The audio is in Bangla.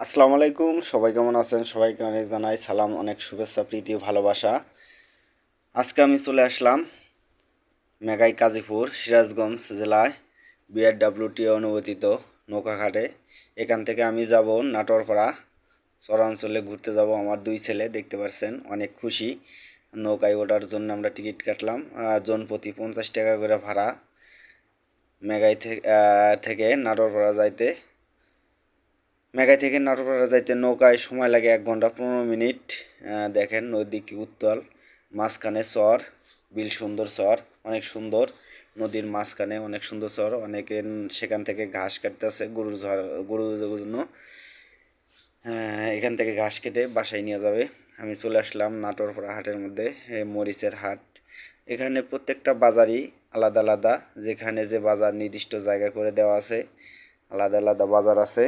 আসসালামু আলাইকুম, সবাই কেমন আছেন? সবাইকে অনেক জানাই সালাম, অনেক শুভেচ্ছা, প্রীতি ও ভালোবাসা। আজকে আমি চলে আসলাম মেঘাই কাজীপুর, সিরাজগঞ্জ জেলায় বিআরডব্লিউটি অনুমোদিত নৌকাঘাটে। এখান থেকে আমি যাব নাটোরপাড়া চরাঞ্চলে ঘুরতে যাব। আমার দুই ছেলে দেখতে পাচ্ছেন অনেক খুশি। নৌকায় ওঠার জন্য আমরা টিকিট কাটলাম, জনপ্রতি 50 টাকা করে ভাড়া। মেঘাই থেকে নাটোরপাড়া যাইতে নাটোরপাড়া যাইতে নৌকায় সময় লাগে 1 ঘন্টা 15 মিনিট। দেখেন নদী কি উত্তাল, মাঝখানে চর, বিল সুন্দর চর, অনেক সুন্দর। নদীর মাঝখানে অনেক সুন্দর চর, অনেকে সেখান থেকে ঘাস কাটতেছে গরুর জন্য। এখান থেকে ঘাস কেটে বাসায় নিয়ে যাবে। আমি চলে আসলাম নাটোরপাড়া হাটের মধ্যে, মরিচের হাট। এখানে প্রত্যেকটা বাজারই আলাদা আলাদা, যেখানে যে বাজার নির্দিষ্ট জায়গা করে দেওয়া আছে, আলাদা আলাদা বাজার আছে।